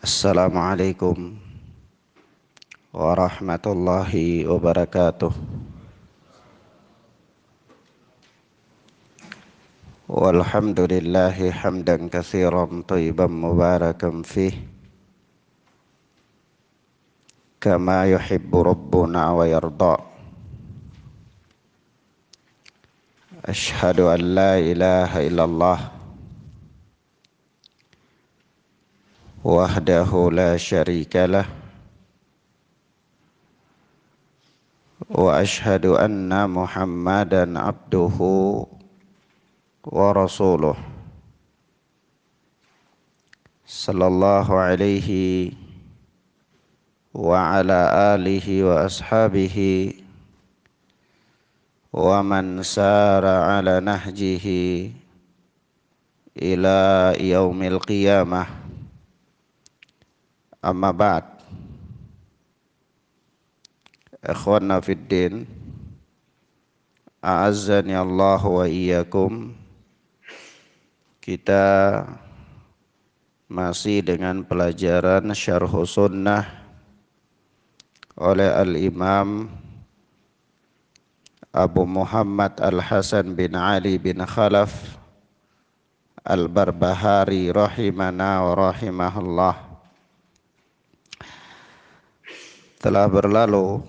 Assalamualaikum warahmatullahi wabarakatuh. Walhamdulillahi hamdan katsiran thayyiban mubarakan fih kama yuhibbu rabbuna wa yarda. Ashhadu an la ilaha illallah wahdahu la syarikalah wa ashhadu anna Muhammadan abduhu wa rasuluh sallallahu alaihi wa ala alihi wa ashabihi wa man sara ala nahjihi ila yaumil qiyamah. Amma ba'd. Ikhwanna fid din, a'azzani Allah wa iyyakum. Kita masih dengan pelajaran Syarh Sunnah oleh Al-Imam Abu Muhammad Al-Hasan bin Ali bin Khalaf Al-Barbahari rahimana wa rahimahullah. Telah berlalu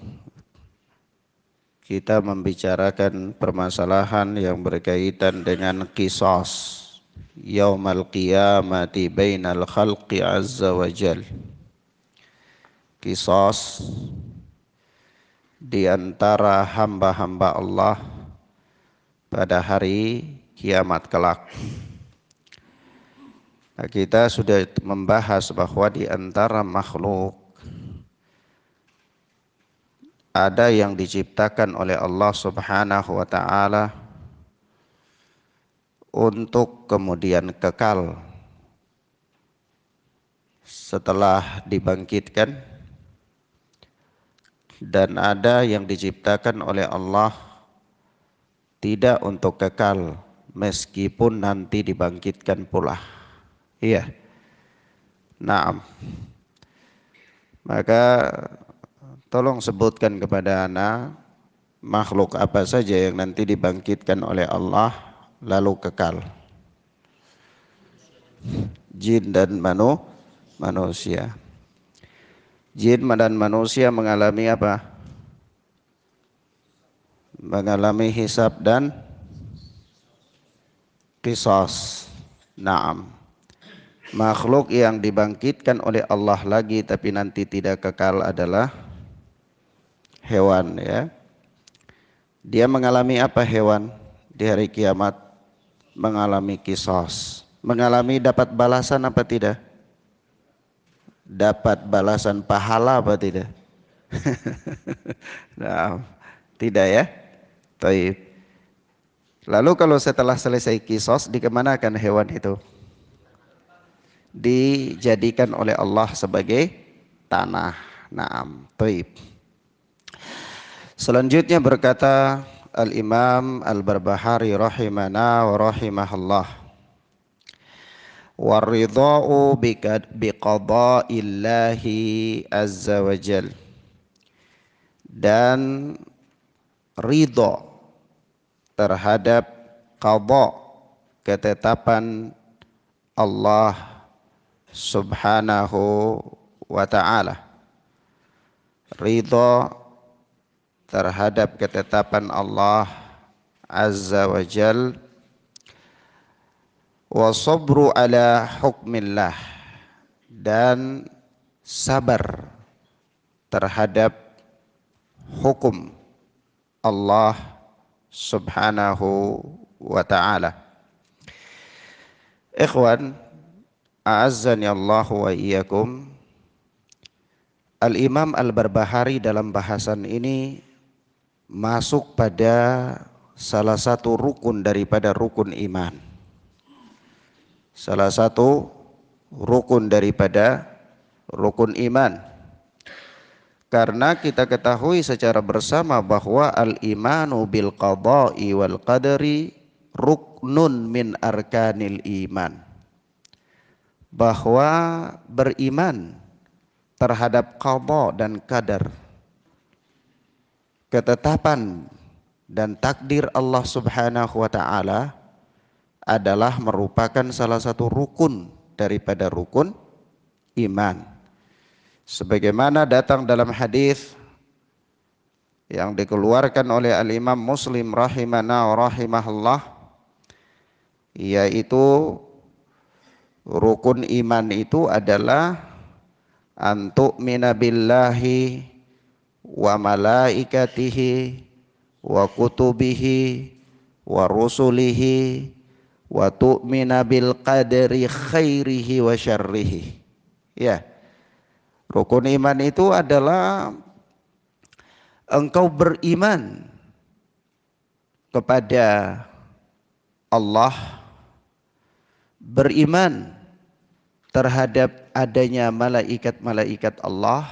kita membicarakan permasalahan yang berkaitan dengan qisas yaumal qiyamati bainal khalqi azza wa jal. Qisas di antara hamba-hamba Allah pada hari kiamat kelak. Nah, kita sudah membahas bahwa di antara makhluk ada yang diciptakan oleh Allah Subhanahu wa ta'ala untuk kemudian kekal setelah dibangkitkan, dan ada yang diciptakan oleh Allah tidak untuk kekal meskipun nanti dibangkitkan pula. Iya. Naam. Maka tolong sebutkan kepada ana makhluk apa saja yang nanti dibangkitkan oleh Allah lalu kekal. Jin dan manusia. Jin dan manusia mengalami apa? Mengalami hisab dan qisas. Naam. Makhluk yang dibangkitkan oleh Allah lagi tapi nanti tidak kekal adalah hewan, ya. Dia mengalami apa hewan di hari kiamat? Mengalami qisas. Mengalami dapat balasan apa tidak? Dapat balasan pahala apa tidak? Nah, tidak, ya. Taib. Lalu kalau setelah selesai qisas, dikemanakan hewan itu? Dijadikan oleh Allah sebagai tanah. Naam. Taib. Selanjutnya berkata Al-Imam Al-Barbahari rahimana wa rahimahullah, waridha'u biqada'illahi azza wa jal, dan ridha terhadap qada, ketetapan Allah Subhanahu wa ta'ala. Ridha terhadap ketetapan Allah Azza wa Jal, wa sabru ala hukmillah, dan sabar terhadap hukum Allah Subhanahu wa ta'ala. Ikhwan, a'azzani Allah wa iyyakum. Al-Imam Al-Barbahari dalam bahasan ini masuk pada salah satu rukun daripada rukun iman. Salah satu rukun daripada rukun iman. Karena kita ketahui secara bersama bahwa al-imanu bil qada'i wal qadari ruknun min arkanil iman. bahwa beriman terhadap qada dan qadar, ketetapan dan takdir Allah Subhanahu wa taala adalah merupakan salah satu rukun daripada rukun iman. Sebagaimana datang dalam hadis yang dikeluarkan oleh Al-Imam Muslim rahimana wa rahimahullah, yaitu rukun iman itu adalah antu'mina billahi wa malaikatihi wa kutubihi wa rusulihi wa tu'mina bil qadari khairihi wa syarrihi. Ya, rukun iman itu adalah engkau beriman kepada Allah, beriman terhadap adanya malaikat-malaikat Allah,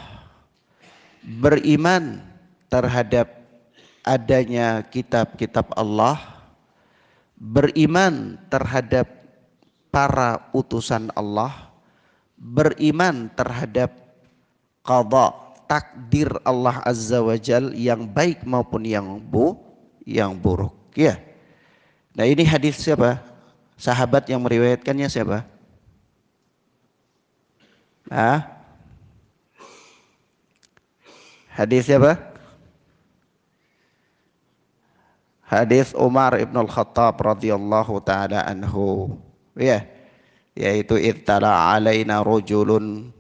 beriman terhadap adanya kitab-kitab Allah, beriman terhadap para utusan Allah, beriman terhadap qada, takdir Allah Azza wa Jal yang baik maupun yang buruk. Ya. Nah, ini hadis siapa? Sahabat yang meriwayatkannya siapa? Hadis siapa? Hadis Umar ibn al-Khattab radhiyallahu taala anhu. Ya, yaitu ittala alaina rajulun,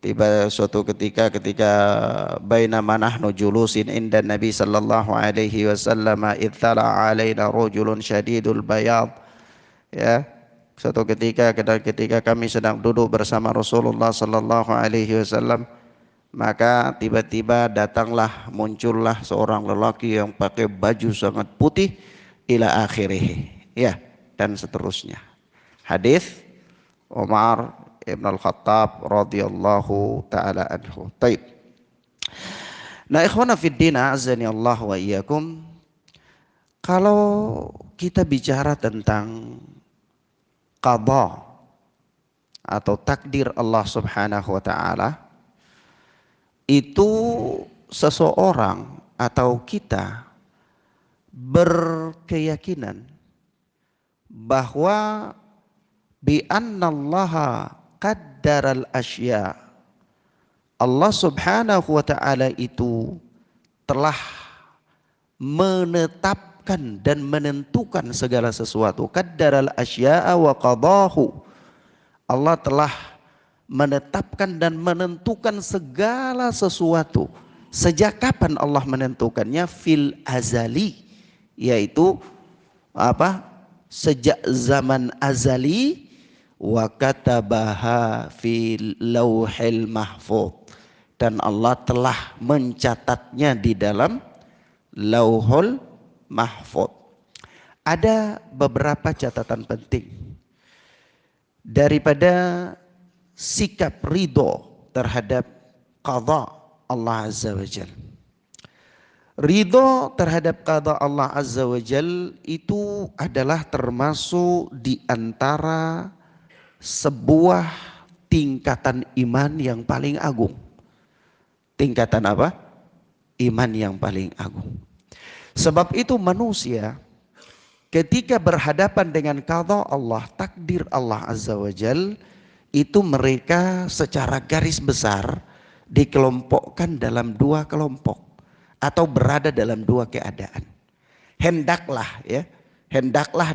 tiba suatu ketika bainama nahnu julusin inda Nabi sallallahu alaihi wasallam ittala alaina rajulun syadidul bayad. Ya, suatu ketika kami sedang duduk bersama Rasulullah sallallahu alaihi wasallam, maka tiba-tiba muncullah seorang lelaki yang pakai baju sangat putih ila akhirih. Ya, dan seterusnya. Hadis Umar Ibn al-Khattab radhiyallahu taala anhu. Taib. Nah, ikhwana fid din, azani Allah wa iyyakum. Kalau kita bicara tentang qada atau takdir Allah Subhanahu wa taala, itu seseorang atau kita berkeyakinan bahwa bi annallaha qaddaral asya, Allah Subhanahu wa taala itu telah menetapkan dan menentukan segala sesuatu. Qaddaral asya'a wa qadahu, Allah telah menetapkan dan menentukan segala sesuatu. Sejak kapan Allah menentukannya? Fil azali, yaitu apa? Sejak zaman azali. Wa katabaha fil lauhil mahfuz, dan Allah telah mencatatnya di dalam lauhul mahfuz. Ada beberapa catatan penting daripada sikap ridho terhadap qada Allah Azza wa Jal. Ridho terhadap qada Allah Azza wa Jal itu adalah termasuk di antara sebuah tingkatan iman yang paling agung. Tingkatan apa? Iman yang paling agung. Sebab itu manusia ketika berhadapan dengan qada Allah, takdir Allah Azza wa Jal, itu mereka secara garis besar dikelompokkan dalam dua kelompok atau berada dalam dua keadaan. Hendaklah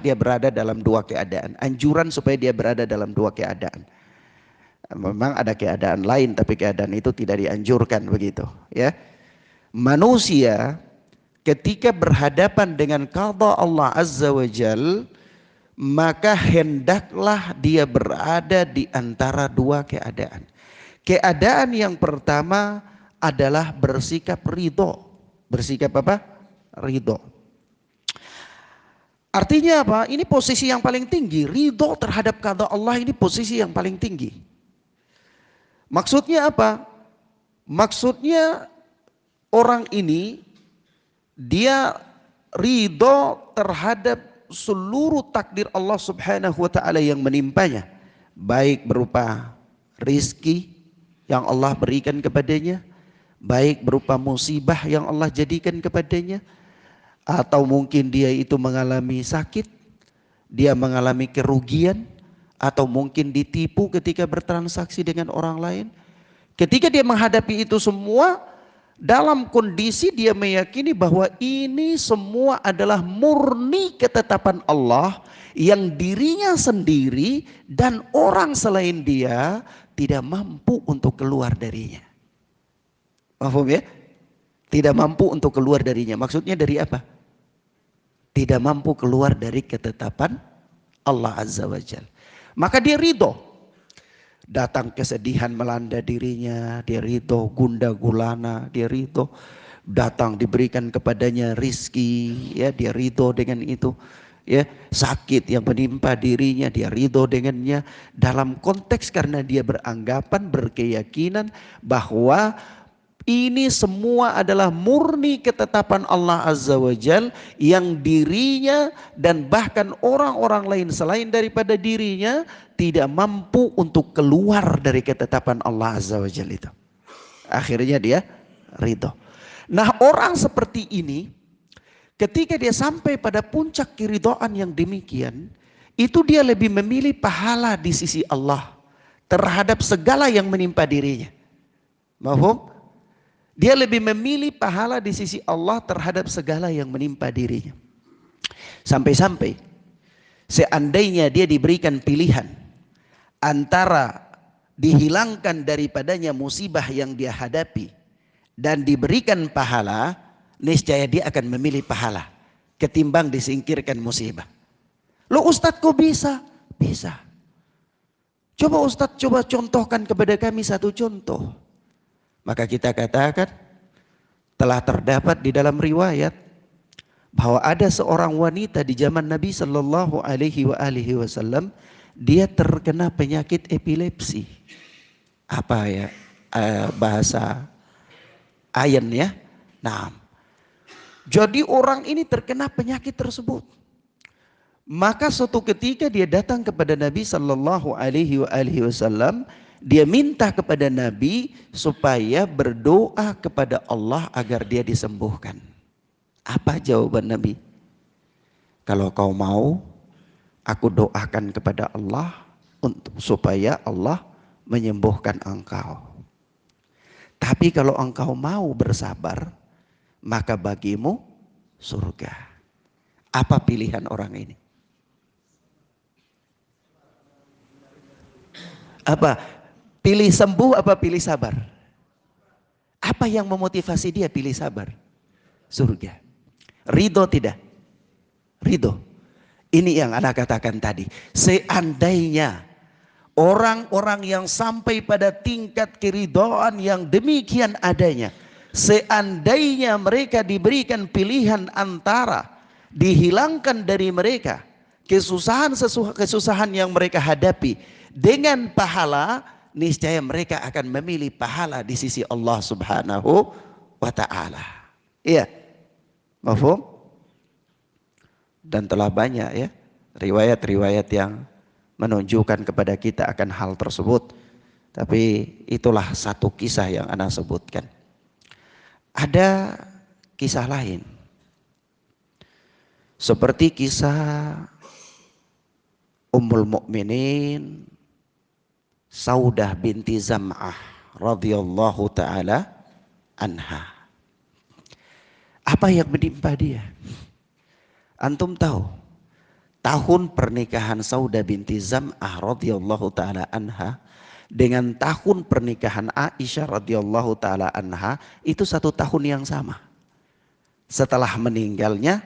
dia berada dalam dua keadaan. Anjuran supaya dia berada dalam dua keadaan. Memang ada keadaan lain, tapi keadaan itu tidak dianjurkan begitu. Ya, manusia ketika berhadapan dengan qada Allah Azza wa Jal, maka hendaklah dia berada di antara dua keadaan. Keadaan yang pertama adalah bersikap ridho. Bersikap apa? Ridho. Artinya apa? Ini posisi yang paling tinggi. Ridho terhadap qada Allah ini posisi yang paling tinggi. Maksudnya apa? Maksudnya orang ini dia ridho terhadap seluruh takdir Allah Subhanahu wa taala yang menimpanya. baik berupa rizki yang Allah berikan kepadanya, baik berupa musibah yang Allah jadikan kepadanya, atau mungkin dia itu mengalami sakit, dia mengalami kerugian, atau mungkin ditipu ketika bertransaksi dengan orang lain. Ketika dia menghadapi itu semua, dalam kondisi dia meyakini bahwa ini semua adalah murni ketetapan Allah yang dirinya sendiri dan orang selain dia tidak mampu untuk keluar darinya. Paham ya? Tidak mampu untuk keluar darinya. Maksudnya dari apa? Tidak mampu keluar dari ketetapan Allah Azza wa Jalla. Maka dia ridho. Datang kesedihan melanda dirinya, dia ridho. Gunda gulana, dia ridho. Datang diberikan kepadanya rizki, ya dia ridho dengan itu. Ya, sakit yang menimpa dirinya, dia ridho dengannya. Dalam konteks karena dia beranggapan, berkeyakinan bahwa ini semua adalah murni ketetapan Allah Azza wa Jal yang dirinya dan bahkan orang-orang lain selain daripada dirinya tidak mampu untuk keluar dari ketetapan Allah Azza wa Jal itu. Akhirnya dia ridho. Nah, orang seperti ini ketika dia sampai pada puncak keridhaan yang demikian, itu dia lebih memilih pahala di sisi Allah terhadap segala yang menimpa dirinya. Mahfum? Dia lebih memilih pahala di sisi Allah terhadap segala yang menimpa dirinya. Sampai-sampai seandainya dia diberikan pilihan antara dihilangkan daripadanya musibah yang dia hadapi dan diberikan pahala, niscaya dia akan memilih pahala ketimbang disingkirkan musibah. Loh Ustadz kok bisa? Bisa. Coba Ustadz coba contohkan kepada kami satu contoh. Maka kita katakan telah terdapat di dalam riwayat bahwa ada seorang wanita di zaman Nabi Shallallahu Alaihi Wasallam, dia terkena penyakit epilepsi. Apa ya bahasa ayen ya? Nah, jadi orang ini terkena penyakit tersebut. Maka suatu ketika dia datang kepada Nabi Shallallahu Alaihi Wasallam. Dia minta kepada Nabi supaya berdoa kepada Allah agar dia disembuhkan. Apa jawaban Nabi? Kalau kau mau, aku doakan kepada Allah supaya Allah menyembuhkan engkau. Tapi kalau engkau mau bersabar, maka bagimu surga. Apa pilihan orang ini? Apa? Pilih sembuh apa pilih sabar? Apa yang memotivasi dia pilih sabar? Surga. Ridho tidak? Ridho. Ini yang Anda katakan tadi. Seandainya orang-orang yang sampai pada tingkat keridhaan yang demikian adanya, seandainya mereka diberikan pilihan antara dihilangkan dari mereka kesusahan yang mereka hadapi dengan pahala, niscaya mereka akan memilih pahala di sisi Allah Subhanahu wa taala. Iya. Mafhum? Dan telah banyak ya riwayat-riwayat yang menunjukkan kepada kita akan hal tersebut. Tapi itulah satu kisah yang ana sebutkan. Ada kisah lain. Seperti kisah Ummul Mukminin Saudah binti Zam'ah radhiyallahu taala anha. Apa yang menimpa dia? Antum tahu tahun pernikahan Saudah binti Zam'ah radhiyallahu taala anha dengan tahun pernikahan Aisyah radhiyallahu taala anha itu satu tahun yang sama. Setelah meninggalnya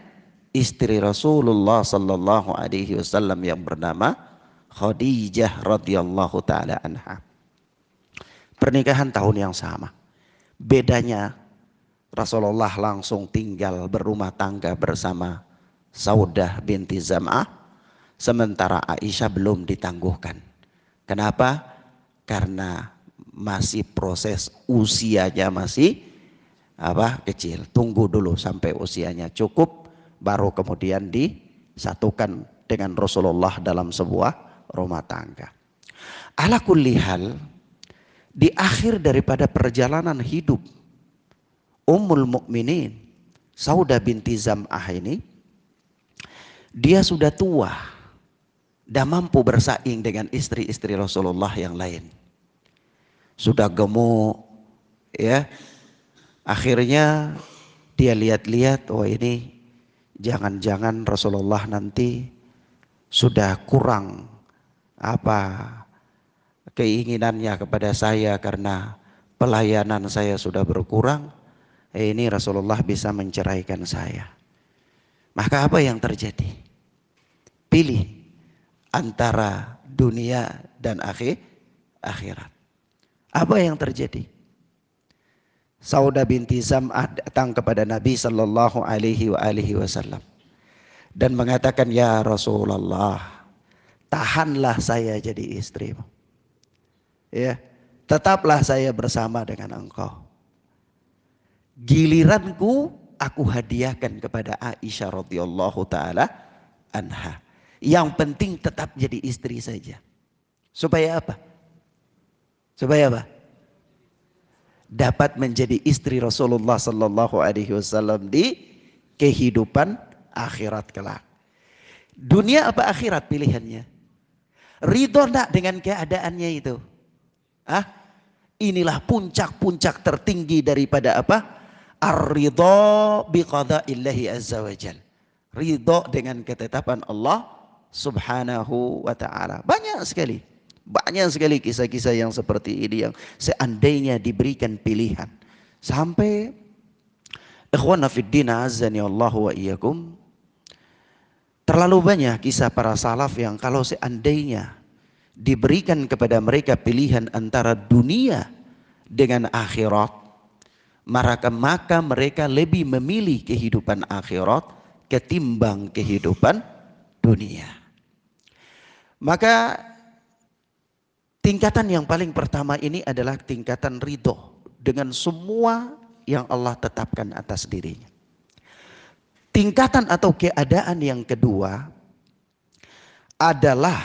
istri Rasulullah sallallahu alaihi wasallam yang bernama Khadijah radhiyallahu taala anha. Pernikahan tahun yang sama. Bedanya Rasulullah langsung tinggal berumah tangga bersama Saudah binti Zam'ah, sementara Aisyah belum ditangguhkan. Kenapa? Karena masih proses usianya masih kecil. Tunggu dulu sampai usianya cukup, baru kemudian disatukan dengan Rasulullah dalam sebuah rumah tangga. Ala kulli hal, di akhir daripada perjalanan hidup Ummul Mukminin Saudah binti Zam'ah ini, dia sudah tua dan mampu bersaing dengan istri-istri Rasulullah yang lain. Sudah gemuk, ya. Akhirnya dia lihat-lihat, oh ini jangan-jangan Rasulullah nanti sudah kurang keinginannya kepada saya karena pelayanan saya sudah berkurang. Ini Rasulullah bisa menceraikan saya. Maka apa yang terjadi? Pilih antara dunia dan akhirat. Apa yang terjadi? Saudah binti Zam'ah datang kepada Nabi sallallahu alaihi wasallam dan mengatakan, ya Rasulullah, tahanlah saya jadi istrimu. Ya, tetaplah saya bersama dengan engkau. Giliranku aku hadiahkan kepada Aisyah radhiyallahu taala anha. Yang penting tetap jadi istri saja. Supaya apa? Supaya apa? Dapat menjadi istri Rasulullah sallallahu alaihi wasallam di kehidupan akhirat kelak. Dunia apa akhirat pilihannya? Ridho enggak dengan keadaannya itu? Inilah puncak-puncak tertinggi daripada apa? Ar-ridha biqada'illahi azza wa jal. Ridho dengan ketetapan Allah subhanahu wa ta'ala. Banyak sekali kisah-kisah yang seperti ini yang seandainya diberikan pilihan. Sampai ikhwana fiddin azani Allah wa iyyakum, terlalu banyak kisah para salaf yang kalau seandainya diberikan kepada mereka pilihan antara dunia dengan akhirat, maka mereka lebih memilih kehidupan akhirat ketimbang kehidupan dunia. Maka tingkatan yang paling pertama ini adalah tingkatan ridho dengan semua yang Allah tetapkan atas dirinya. Tingkatan atau keadaan yang kedua adalah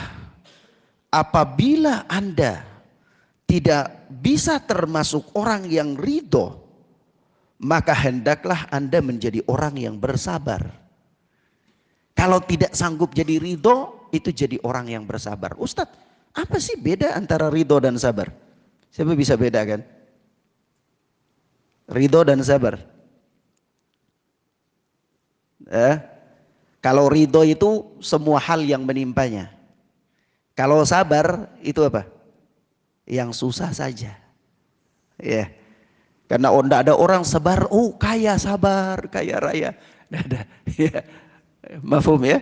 apabila Anda tidak bisa termasuk orang yang ridho, maka hendaklah Anda menjadi orang yang bersabar. Kalau tidak sanggup jadi ridho, itu jadi orang yang bersabar. Ustadz, apa sih beda antara ridho dan sabar? Siapa bisa bedakan? Ridho dan sabar. Kalau ridho itu semua hal yang menimpanya. Kalau sabar itu apa? Yang susah saja. Ya. Karena tidak ada orang sabar, oh kaya sabar, kaya raya. Tidak ada. Ya. Mafhum ya?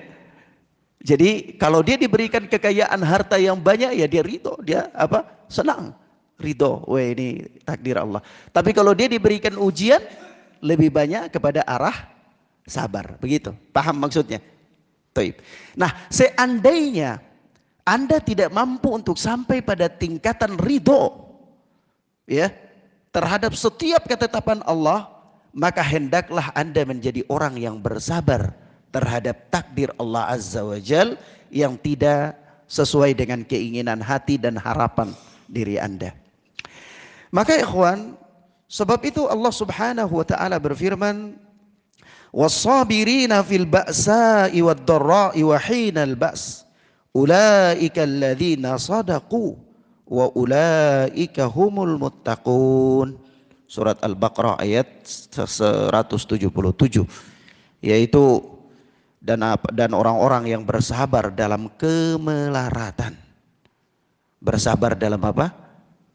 Jadi kalau dia diberikan kekayaan harta yang banyak, ya dia ridho, dia senang, ridho. Wah ini takdir Allah. Tapi kalau dia diberikan ujian, lebih banyak kepada arah sabar. Begitu, paham maksudnya? Taib. Nah, seandainya Anda tidak mampu untuk sampai pada tingkatan ridho, ya, terhadap setiap ketetapan Allah, maka hendaklah Anda menjadi orang yang bersabar terhadap takdir Allah Azza wa Jal yang tidak sesuai dengan keinginan hati dan harapan diri Anda. Maka ikhwan, sebab itu Allah Subhanahu wa taala berfirman, "Was-sabirina fil ba'sa'i wad-dharra'i wa hinal ba's, ulaika alladzina shadaqu wa ulaika humul muttaqun." Surat Al-Baqarah ayat 177, yaitu dan orang-orang yang bersabar dalam kemelaratan. Bersabar dalam apa?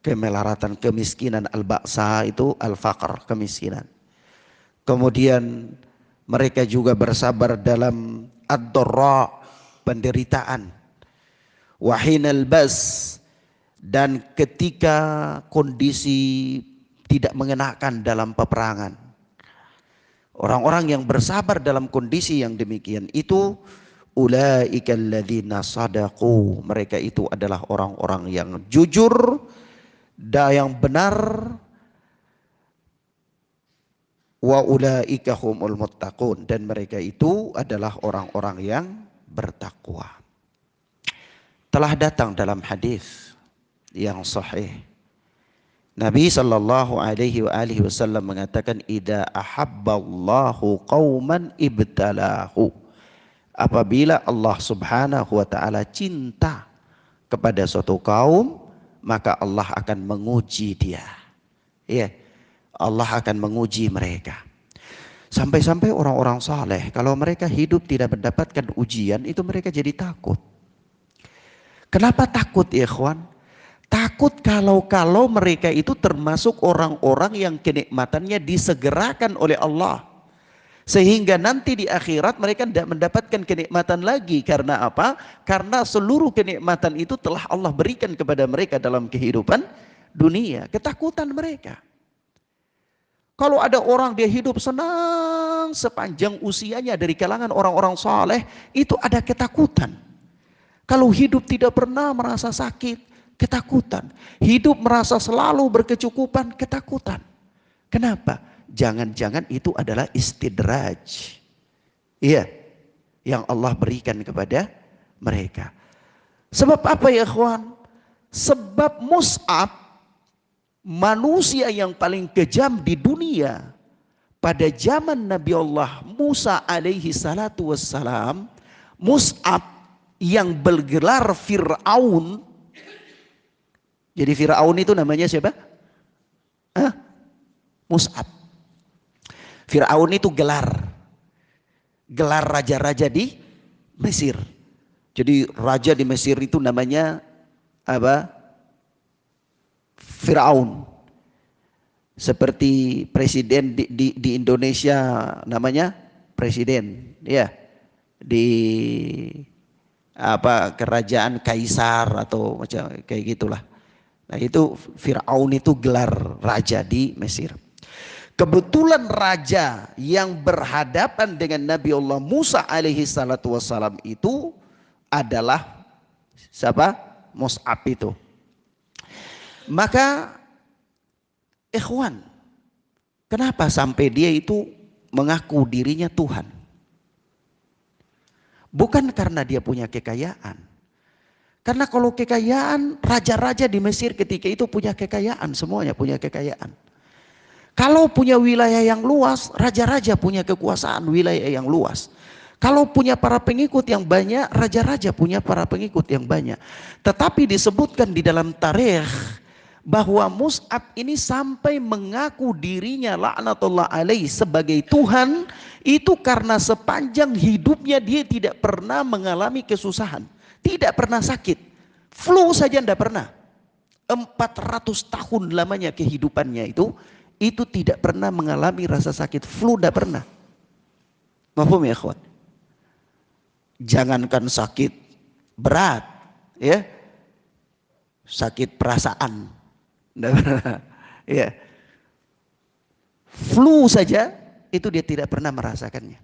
Kemelaratan, kemiskinan. Al-ba'sa itu al-faqr, kemiskinan. Kemudian mereka juga bersabar dalam ad-dharra, penderitaan. Wahinal bas, dan ketika kondisi tidak mengenakan dalam peperangan. Orang-orang yang bersabar dalam kondisi yang demikian itu, ulaika alladzina sadaqu, mereka itu adalah orang-orang yang jujur dan yang benar, wa ulaika humul muttaqun, dan mereka itu adalah orang-orang yang bertakwa. Telah datang dalam hadis yang sahih, Nabi Shallallahu Alaihi Wasallam mengatakan, "Idza ahabballahu qauman ibtalahu." Apabila Allah Subhanahu wa taala cinta kepada suatu kaum, maka Allah akan menguji dia. Ya, Allah akan menguji mereka. Sampai-sampai orang-orang saleh, kalau mereka hidup tidak mendapatkan ujian, itu mereka jadi takut. Kenapa takut, ya ikhwan? Takut kalau mereka itu termasuk orang-orang yang kenikmatannya disegerakan oleh Allah. Sehingga nanti di akhirat mereka tidak mendapatkan kenikmatan lagi. Karena apa? Karena seluruh kenikmatan itu telah Allah berikan kepada mereka dalam kehidupan dunia. Ketakutan mereka. Kalau ada orang dia hidup senang sepanjang usianya dari kalangan orang-orang saleh, itu ada ketakutan. Kalau hidup tidak pernah merasa sakit, ketakutan. Hidup merasa selalu berkecukupan, ketakutan. Kenapa? Jangan-jangan itu adalah istidraj. Iya, yang Allah berikan kepada mereka. Sebab apa ya ikhwan? Sebab Mus'ab, manusia yang paling kejam di dunia pada zaman Nabi Allah Musa alaihi salatu wassalam, Mus'ab yang bergelar Fir'aun. Jadi Fir'aun itu namanya siapa? Mus'ab. Fir'aun itu gelar raja-raja di Mesir. Jadi raja di Mesir itu namanya apa? Fir'aun. Seperti presiden di Indonesia namanya presiden, ya. Di apa, kerajaan kaisar atau macam kayak gitulah. Nah, itu Fir'aun itu gelar raja di Mesir. Kebetulan raja yang berhadapan dengan Nabi Allah Musa alaihi salatu wassalam itu adalah siapa? Mus'ab itu. Maka ikhwan, kenapa sampai dia itu mengaku dirinya Tuhan? Bukan karena dia punya kekayaan. Karena kalau kekayaan, raja-raja di Mesir ketika itu punya kekayaan, semuanya punya kekayaan. Kalau punya wilayah yang luas, raja-raja punya kekuasaan wilayah yang luas. Kalau punya para pengikut yang banyak, raja-raja punya para pengikut yang banyak. Tetapi disebutkan di dalam tarikh bahwa Mus'ab ini sampai mengaku dirinya laknatullah alaih sebagai Tuhan, itu karena sepanjang hidupnya dia tidak pernah mengalami kesusahan, tidak pernah sakit, flu saja tidak pernah. 400 tahun lamanya kehidupannya itu tidak pernah mengalami rasa sakit, flu tidak pernah. Mahfum ya ikhwan? Jangankan sakit berat, ya, sakit perasaan, ya, flu saja itu dia tidak pernah merasakannya.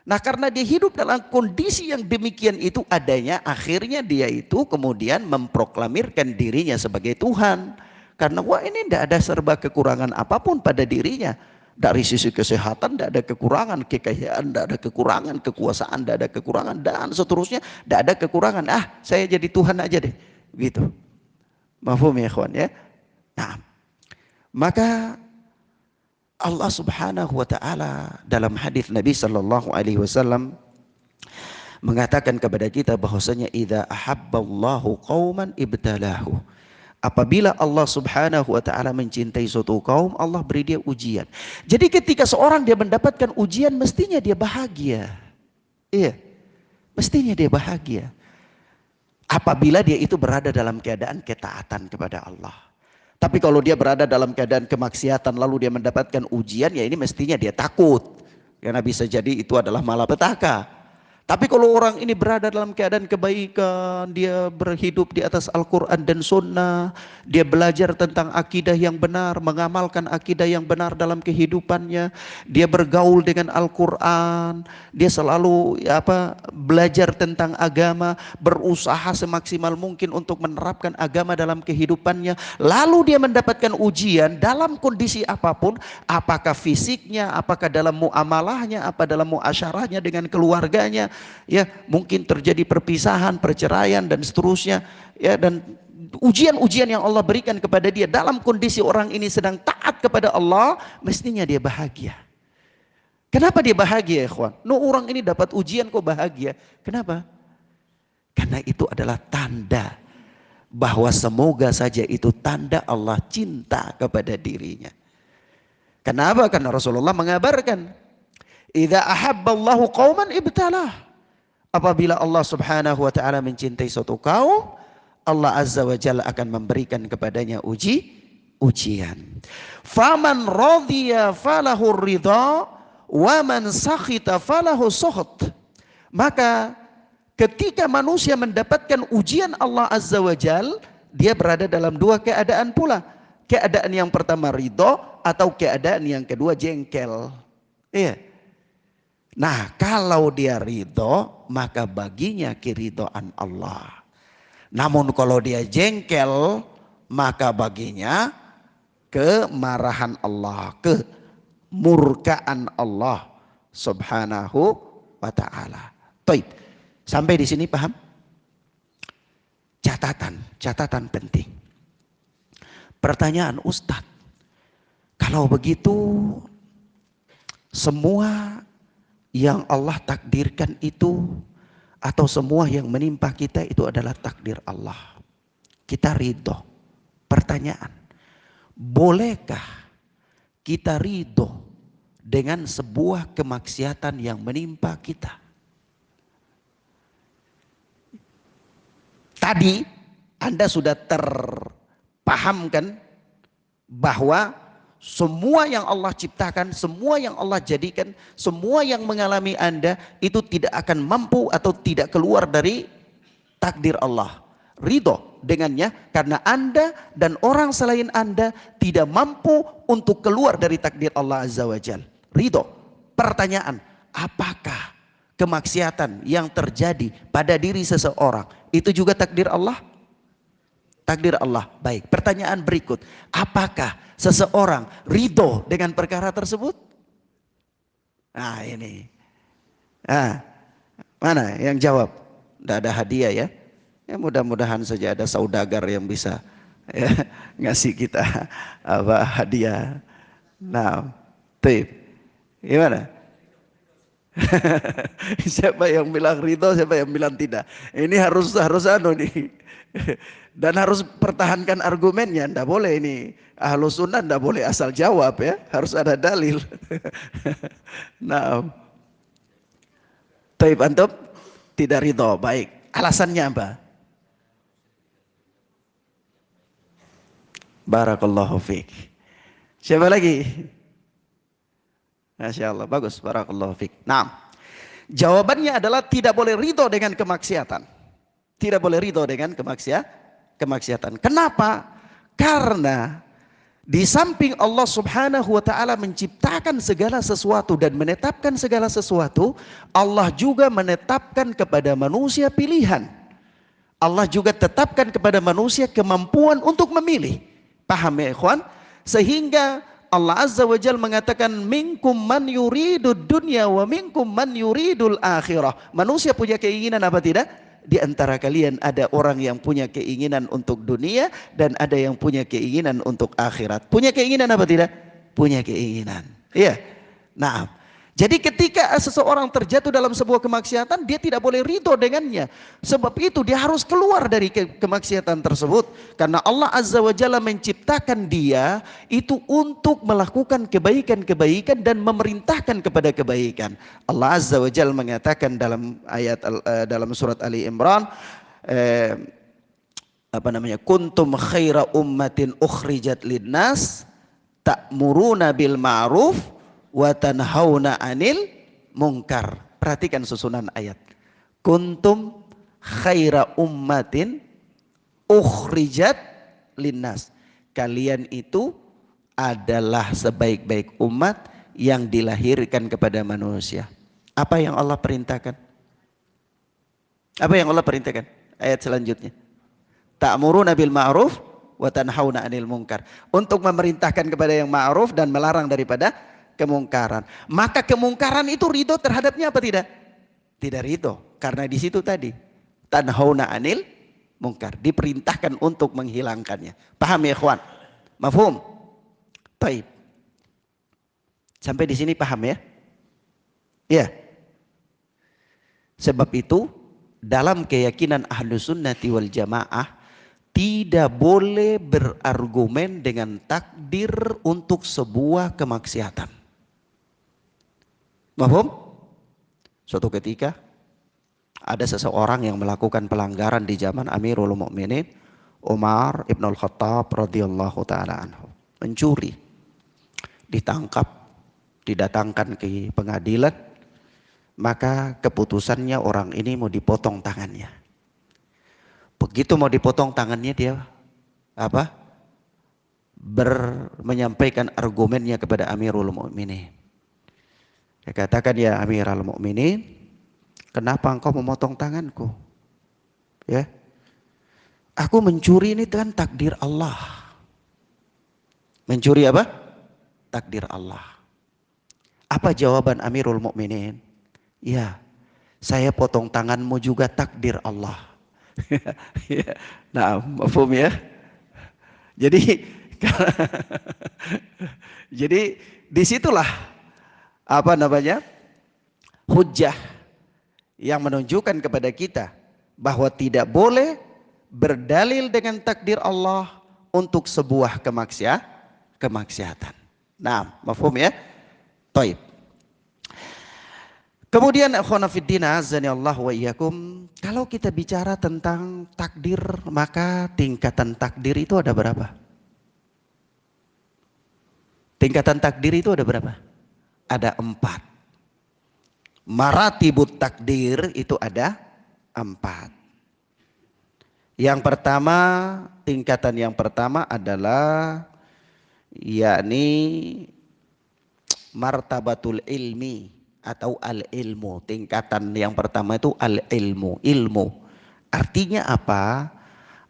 Nah, karena dia hidup dalam kondisi yang demikian itu adanya, akhirnya dia itu kemudian memproklamirkan dirinya sebagai Tuhan. Karena wah, ini tidak ada serba kekurangan apapun pada dirinya. Dari sisi kesehatan tidak ada kekurangan, kekayaan tidak ada kekurangan, kekuasaan tidak ada kekurangan, dan seterusnya tidak ada kekurangan. Saya jadi Tuhan aja deh, gitu. Mafhum ya ikhwan ya? Nah, maka Allah Subhanahu wa taala dalam hadis Nabi sallallahu alaihi wasallam mengatakan kepada kita bahwasanya idza ahabballahu qauman ibtalahu. Apabila Allah Subhanahu wa taala mencintai suatu kaum, Allah beri dia ujian. Jadi ketika seorang dia mendapatkan ujian, mestinya dia bahagia. Iya. Mestinya dia bahagia. Apabila dia itu berada dalam keadaan ketaatan kepada Allah. Tapi kalau dia berada dalam keadaan kemaksiatan lalu dia mendapatkan ujian, ya ini mestinya dia takut. Karena bisa jadi itu adalah malapetaka. Tapi kalau orang ini berada dalam keadaan kebaikan, dia berhidup di atas Al-Quran dan Sunnah, dia belajar tentang akidah yang benar, mengamalkan akidah yang benar dalam kehidupannya, dia bergaul dengan Al-Quran, dia selalu belajar tentang agama, berusaha semaksimal mungkin untuk menerapkan agama dalam kehidupannya, lalu dia mendapatkan ujian dalam kondisi apapun, apakah fisiknya, apakah dalam muamalahnya, apa dalam muasyarahnya dengan keluarganya, ya mungkin terjadi perpisahan, perceraian dan seterusnya, ya, dan ujian-ujian yang Allah berikan kepada dia dalam kondisi orang ini sedang taat kepada Allah, mestinya dia bahagia. Kenapa dia bahagia, ikhwan? No, orang ini dapat ujian kok bahagia. Kenapa? Karena itu adalah tanda bahwa semoga saja itu tanda Allah cinta kepada dirinya. Kenapa? Karena Rasulullah mengabarkan, idza ahabballahu qauman ibtalah. Apabila Allah Subhanahu wa taala mencintai suatu kaum, Allah Azza wa Jalla akan memberikan kepadanya ujian. Faman radhiya falahu ridha wa man sakhita falahu sukhut. Maka ketika manusia mendapatkan ujian Allah Azza wa Jalla, dia berada dalam dua keadaan pula. Keadaan yang pertama ridho, atau keadaan yang kedua jengkel. Iya. Nah, kalau dia ridho, maka baginya keridhaan Allah. Namun kalau dia jengkel, maka baginya kemarahan Allah, kemurkaan Allah Subhanahu wa taala. Baik. Sampai di sini paham? Catatan penting. Pertanyaan Ustadz, kalau begitu semua yang Allah takdirkan itu atau semua yang menimpa kita itu adalah takdir Allah, kita ridho. Pertanyaan, bolehkah kita ridho dengan sebuah kemaksiatan yang menimpa kita? Tadi Anda sudah terpahamkan bahwa semua yang Allah ciptakan, semua yang Allah jadikan, semua yang mengalami Anda itu tidak akan mampu atau tidak keluar dari takdir Allah. Ridho dengannya karena Anda dan orang selain Anda tidak mampu untuk keluar dari takdir Allah Azza wa Jalla. Ridho. Pertanyaan, apakah kemaksiatan yang terjadi pada diri seseorang itu juga takdir Allah? Takdir Allah. Baik, pertanyaan berikut, apakah seseorang ridho dengan perkara tersebut? Nah ini, mana yang jawab? Tidak ada hadiah ya? Ya mudah-mudahan saja ada saudagar yang bisa ya, ngasih kita apa hadiah. Nah, tip, gimana? Siapa yang bilang ridho, siapa yang bilang tidak? Ini harus anu nih. Dan harus pertahankan argumennya. Nggak boleh ini Ahlus Sunnah, nggak boleh asal jawab ya, harus ada dalil. Nah, taib antum tidak ridho, baik. Alasannya apa? Barakallahu fiik. Siapa lagi? Masya Allah, bagus. Barakallahu fiik. Nah, jawabannya adalah tidak boleh ridho dengan kemaksiatan. Tidak boleh ridho dengan kemaksiatan. Kenapa? Karena di samping Allah Subhanahu wa taala menciptakan segala sesuatu dan menetapkan segala sesuatu, Allah juga menetapkan kepada manusia pilihan. Allah juga tetapkan kepada manusia kemampuan untuk memilih. Paham ya ikhwan? Sehingga Allah Azza wa Jalla mengatakan minkum man yuridud dunya wa minkum man yuridul akhirah. Manusia punya keinginan apa tidak? Di antara kalian ada orang yang punya keinginan untuk dunia dan ada yang punya keinginan untuk akhirat. Punya keinginan apa tidak? Punya keinginan. Iya. Nah, jadi ketika seseorang terjatuh dalam sebuah kemaksiatan, dia tidak boleh ridho dengannya. Sebab itu dia harus keluar dari kemaksiatan tersebut. Karena Allah Azza wa Jalla menciptakan dia itu untuk melakukan kebaikan-kebaikan dan memerintahkan kepada kebaikan. Allah Azza wa Jalla mengatakan dalam ayat dalam surat Ali Imran, kuntum khaira ummatin ukhrijat linnas ta'muruna bil ma'ruf wa tanhauna 'anil munkar. Perhatikan susunan ayat. Kuntum khaira ummatin ukhrijat linnas. Kalian itu adalah sebaik-baik umat yang dilahirkan kepada manusia. Apa yang Allah perintahkan? Apa yang Allah perintahkan? Ayat selanjutnya. Ta'muruna bil ma'ruf wa tanhauna 'anil munkar. Untuk memerintahkan kepada yang ma'ruf dan melarang daripada kemungkaran. Maka kemungkaran itu ridho terhadapnya apa tidak? Tidak ridho. Karena di situ tadi tanhauna anil mungkar, diperintahkan untuk menghilangkannya. Paham ya ikhwan? Mafhum? Baik. Sampai di sini paham ya? Ya. Sebab itu dalam keyakinan Ahlus Sunnati wal Jamaah tidak boleh berargumen dengan takdir untuk sebuah kemaksiatan. Paham? Suatu ketika ada seseorang yang melakukan pelanggaran di zaman Amirul Mukminin Umar ibn al-Khattab radhiyallahu taala anhu, mencuri, ditangkap, didatangkan ke pengadilan, maka keputusannya orang ini mau dipotong tangannya. Begitu mau dipotong tangannya dia apa? Menyampaikan argumennya kepada Amirul Mukminin. Dia katakan, ya Amirul Mukminin, kenapa engkau memotong tanganku? Ya, aku mencuri ini kan takdir Allah. Mencuri apa? Takdir Allah. Apa jawaban Amirul Mukminin? Ya, saya potong tanganmu juga takdir Allah. Nah, mafhum ya. Jadi, jadi disitulah apa namanya hujjah yang menunjukkan kepada kita bahwa tidak boleh berdalil dengan takdir Allah untuk sebuah kemaksiatan. Nah, mafhum ya? Taib. Kemudian akhwana fiddin azani Allah wa iyyakum, kalau kita bicara tentang takdir, maka tingkatan takdir itu ada berapa? Tingkatan takdir itu ada berapa? Ada 4. Maratibut takdir itu ada 4. Yang pertama, tingkatan yang pertama adalah yakni martabatul ilmi atau al-ilmu. Tingkatan yang pertama itu al-ilmu, ilmu. Artinya apa?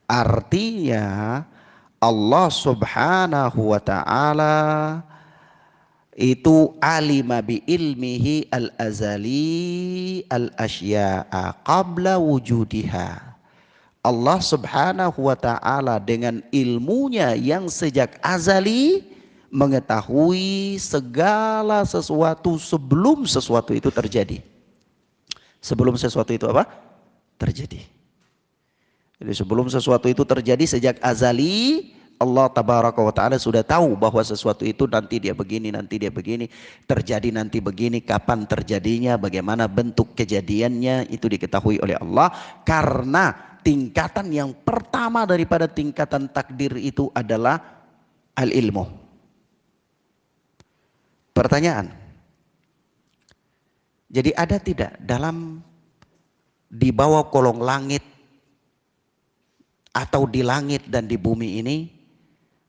Artinya Allah Subhanahu wa taala itu alima bi ilmihi al-azali al-asya'a qabla wujudiha. Allah Subhanahu wa taala dengan ilmunya yang sejak azali mengetahui segala sesuatu sebelum sesuatu itu terjadi. Sebelum sesuatu itu apa? Terjadi. Jadi sebelum sesuatu itu terjadi sejak azali, Allah tabaraka wa ta'ala sudah tahu bahwa sesuatu itu nanti dia begini, terjadi nanti begini, kapan terjadinya, bagaimana bentuk kejadiannya, itu diketahui oleh Allah. Karena tingkatan yang pertama daripada tingkatan takdir itu adalah al-ilmu. Pertanyaan, jadi ada tidak dalam di bawah kolong langit atau di langit dan di bumi ini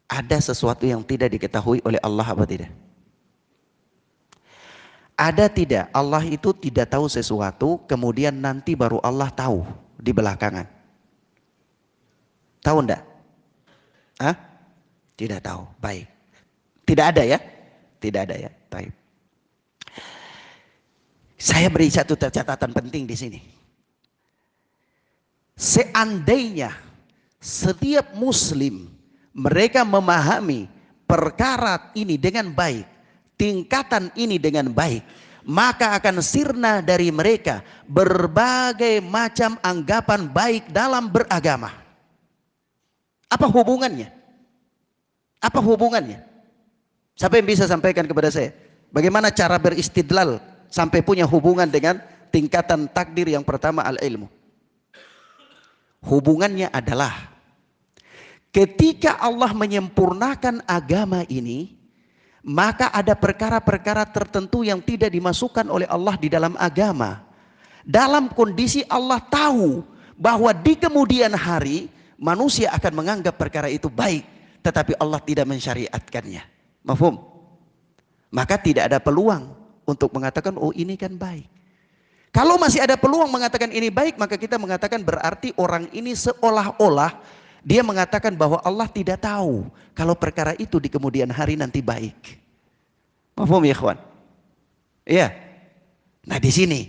ada sesuatu yang tidak diketahui oleh Allah apa tidak? Ada tidak? Allah itu tidak tahu sesuatu, kemudian nanti baru Allah tahu di belakangan. Tahu enggak? Hah? Tidak tahu. Baik. Tidak ada ya? Tidak ada ya. Baik. Saya beri satu catatan penting di sini. Seandainya setiap muslim mereka memahami perkara ini dengan baik, tingkatan ini dengan baik, maka akan sirna dari mereka berbagai macam anggapan baik dalam beragama. Apa hubungannya? Apa hubungannya? Siapa yang bisa sampaikan kepada saya? Bagaimana cara beristidlal sampai punya hubungan dengan tingkatan takdir yang pertama al-ilmu? Hubungannya adalah ketika Allah menyempurnakan agama ini, maka ada perkara-perkara tertentu yang tidak dimasukkan oleh Allah di dalam agama. Dalam kondisi Allah tahu bahwa di kemudian hari manusia akan menganggap perkara itu baik, tetapi Allah tidak mensyariatkannya. Mafhum? Maka tidak ada peluang untuk mengatakan, oh ini kan baik. Kalau masih ada peluang mengatakan ini baik, maka kita mengatakan berarti orang ini seolah-olah dia mengatakan bahwa Allah tidak tahu kalau perkara itu di kemudian hari nanti baik. Mafhum ya ikhwan? Iya. Nah di sini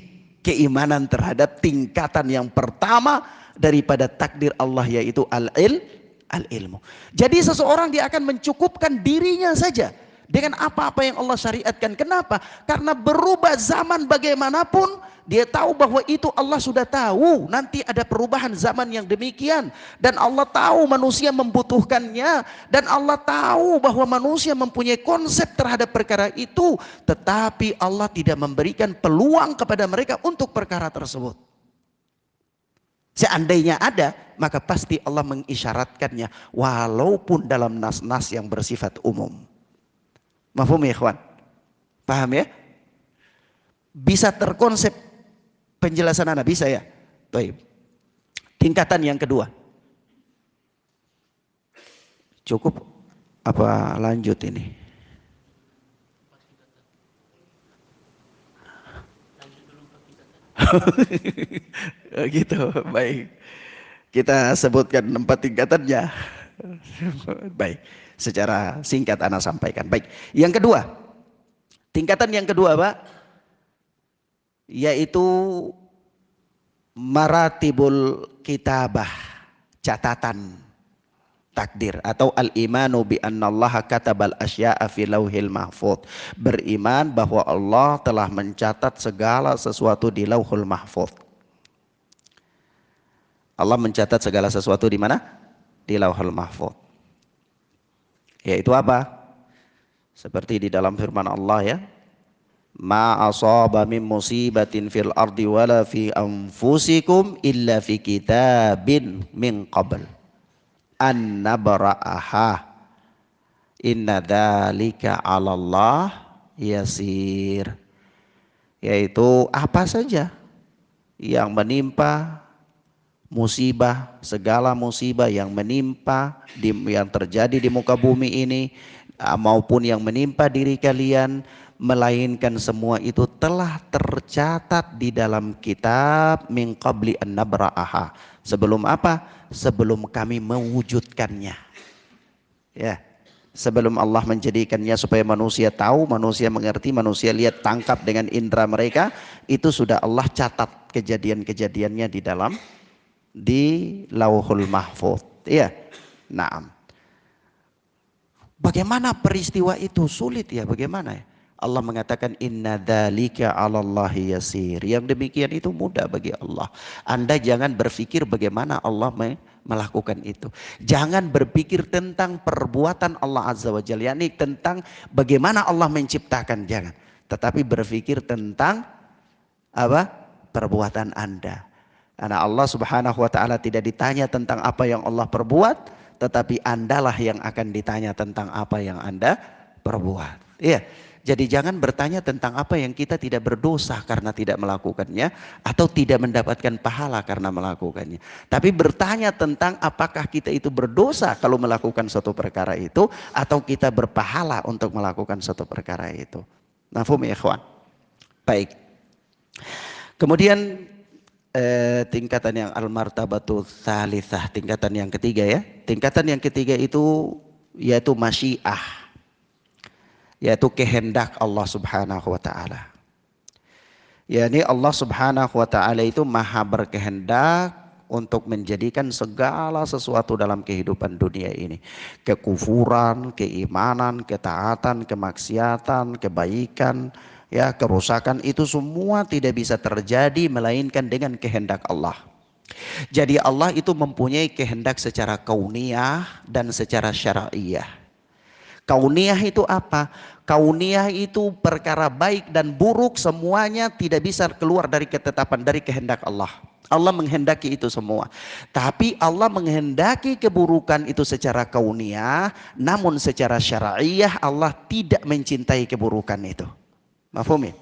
keimanan terhadap tingkatan yang pertama daripada takdir Allah, yaitu al-ilmu. Jadi seseorang dia akan mencukupkan dirinya saja dengan apa-apa yang Allah syariatkan. Kenapa? Karena berubah zaman bagaimanapun, dia tahu bahwa itu Allah sudah tahu nanti ada perubahan zaman yang demikian, dan Allah tahu manusia membutuhkannya, dan Allah tahu bahwa manusia mempunyai konsep terhadap perkara itu, tetapi Allah tidak memberikan peluang kepada mereka untuk perkara tersebut. Seandainya ada, maka pasti Allah mengisyaratkannya walaupun dalam nas-nas yang bersifat umum. Mafhum ya ikhwan? Paham ya? Bisa terkonsep penjelasan Anda? Bisa ya? Baik. Tingkatan yang kedua. Cukup apa lanjut ini? Gitu, baik. Kita sebutkan 4 tingkatannya. Baik, secara singkat Ana sampaikan. Baik, yang kedua, tingkatan yang kedua Pak, yaitu maratibul kitabah, catatan takdir, atau al-imanu bi annallaha katabal asya'a fi lauhil mahfuz. Beriman bahwa Allah telah mencatat segala sesuatu di lauhul mahfuz. Allah mencatat segala sesuatu di mana? Di lauhul mahfuz. Yaitu apa? Seperti di dalam firman Allah ya. Ma asaba min musibatin fil ardi wala fi anfusikum illa fi kitabin min qabl an nabra'aha inna dzalika 'alallah yasir. Yaitu apa saja yang menimpa musibah, segala musibah yang menimpa yang terjadi di muka bumi ini maupun yang menimpa diri kalian, melainkan semua itu telah tercatat di dalam kitab min qabli an nabra'aha. Sebelum apa? Sebelum kami mewujudkannya. Ya. Sebelum Allah menjadikannya supaya manusia tahu, manusia mengerti, manusia lihat, tangkap dengan indera mereka, itu sudah Allah catat kejadian-kejadiannya di lauhul mahfuz. Iya. Naam. Bagaimana peristiwa itu? Sulit ya, bagaimana ya? Allah mengatakan inna dzalika 'alallahi yasir. Yang demikian itu mudah bagi Allah. Anda jangan berpikir bagaimana Allah melakukan itu. Jangan berpikir tentang perbuatan Allah Azza wa Jalla, yakni tentang bagaimana Allah menciptakan, jangan. Tetapi berpikir tentang apa? Perbuatan Anda. Karena Allah Subhanahu wa taala tidak ditanya tentang apa yang Allah perbuat, tetapi Andalah yang akan ditanya tentang apa yang Anda perbuat. Iya. Jadi jangan bertanya tentang apa yang kita tidak berdosa karena tidak melakukannya, atau tidak mendapatkan pahala karena melakukannya. Tapi bertanya tentang apakah kita itu berdosa kalau melakukan suatu perkara itu, atau kita berpahala untuk melakukan suatu perkara itu. Mafhum ya ikhwan? Baik. Kemudian tingkatan yang al-martabatu tsalitsah, tingkatan yang ketiga ya. Tingkatan yang ketiga itu yaitu masyiah, yaitu kehendak Allah Subhanahu wa taala. yakni Allah Subhanahu wa taala itu maha berkehendak untuk menjadikan segala sesuatu dalam kehidupan dunia ini. Kekufuran, keimanan, ketaatan, kemaksiatan, kebaikan, ya, kerusakan, itu semua tidak bisa terjadi melainkan dengan kehendak Allah. Jadi Allah itu mempunyai kehendak secara kauniyah dan secara syar'iyah. Kauniyah itu apa? Kauniyah itu perkara baik dan buruk semuanya tidak bisa keluar dari ketetapan, dari kehendak Allah. Allah menghendaki itu semua. Tapi Allah menghendaki keburukan itu secara kauniyah, namun secara syar'iyah Allah tidak mencintai keburukan itu. Mafhum ya?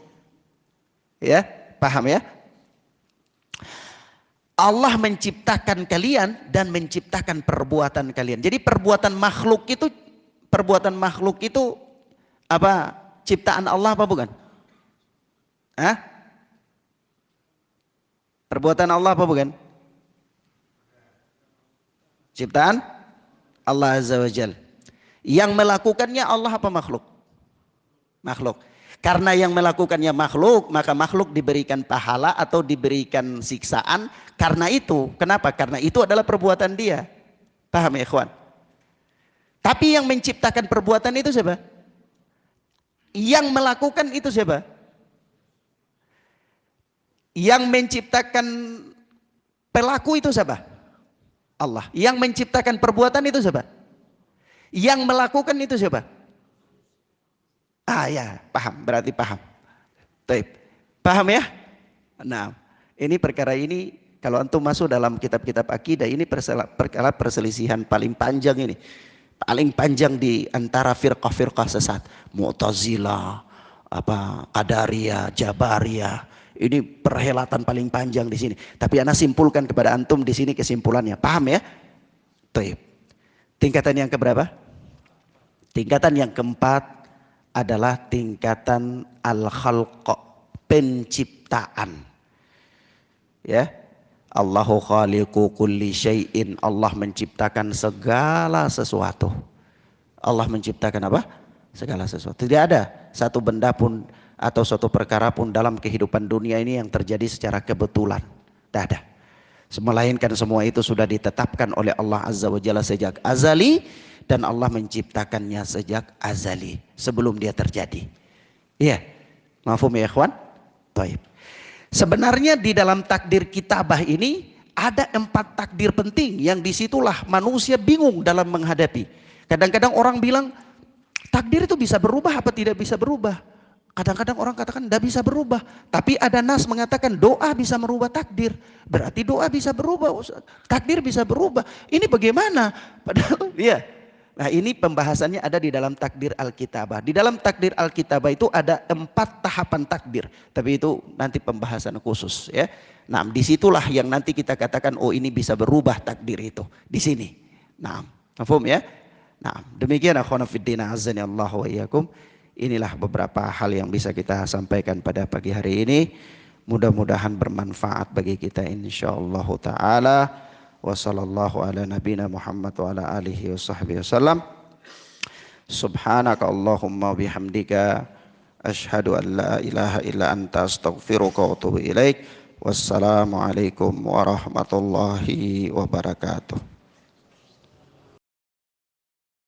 Ya, paham ya? Allah menciptakan kalian dan menciptakan perbuatan kalian. Jadi perbuatan makhluk itu apa? Ciptaan Allah apa bukan? Hah? Perbuatan Allah apa bukan? Ciptaan Allah Azza wa Jalla. Yang melakukannya Allah apa makhluk? Makhluk. Karena yang melakukannya makhluk, maka makhluk diberikan pahala atau diberikan siksaan. Karena itu, kenapa? Karena itu adalah perbuatan dia. Paham ya ikhwan? Tapi yang menciptakan perbuatan itu siapa? Yang melakukan itu siapa? Yang menciptakan pelaku itu siapa? Allah. Yang menciptakan perbuatan itu siapa? Yang melakukan itu siapa? Ah ya, paham, berarti paham. Taib. Paham ya? Nah, ini perkara ini kalau antum masuk dalam kitab-kitab akidah ini perkara perselisihan paling panjang ini. Paling panjang di antara firqah-firqah sesat. Mu'tazilah, Qadariyah, Jabariyah. Ini perhelatan paling panjang di sini. Tapi ana simpulkan kepada antum di sini kesimpulannya. Paham ya? Taib. Tingkatan yang keberapa? Tingkatan yang keempat adalah tingkatan al-khalq, penciptaan. Ya. Allahu khaliqu kulli syai'in. Allah menciptakan segala sesuatu. Allah menciptakan apa? Segala sesuatu. Tidak ada satu benda pun atau suatu perkara pun dalam kehidupan dunia ini yang terjadi secara kebetulan. Tidak ada. Melainkan semua itu sudah ditetapkan oleh Allah Azza wa Jalla sejak azali. Dan Allah menciptakannya sejak azali. Sebelum dia terjadi. Iya. Mafhum ya ikhwan? Taib. Sebenarnya di dalam takdir kitabah ini ada 4 takdir penting yang disitulah manusia bingung dalam menghadapi. Kadang-kadang orang bilang takdir itu bisa berubah apa tidak bisa berubah. Kadang-kadang orang katakan tidak bisa berubah. Tapi ada nas mengatakan doa bisa merubah takdir. Berarti doa bisa berubah. Takdir bisa berubah. Ini bagaimana? Padahal ya. Nah ini pembahasannya ada di dalam takdir Alkitabah. Di dalam takdir Alkitabah itu ada 4 tahapan takdir. Tapi itu nanti pembahasan khusus ya. Nah disitulah yang nanti kita katakan oh ini bisa berubah takdir itu. Di sini. Nah, paham ya? Nah demikian akhwana fiddina azani Allah wa iyyakum. Inilah beberapa hal yang bisa kita sampaikan pada pagi hari ini. Mudah-mudahan bermanfaat bagi kita insyaallah ta'ala. Wa sallallahu ala nabina Muhammad wa ala alihi wa sahbihi wasallam. Subhanaka Allahumma bihamdika asyhadu an la ilaha illa anta astaghfiruka wa atubu ilaik. Wassalamu alaikum warahmatullahi wabarakatuh.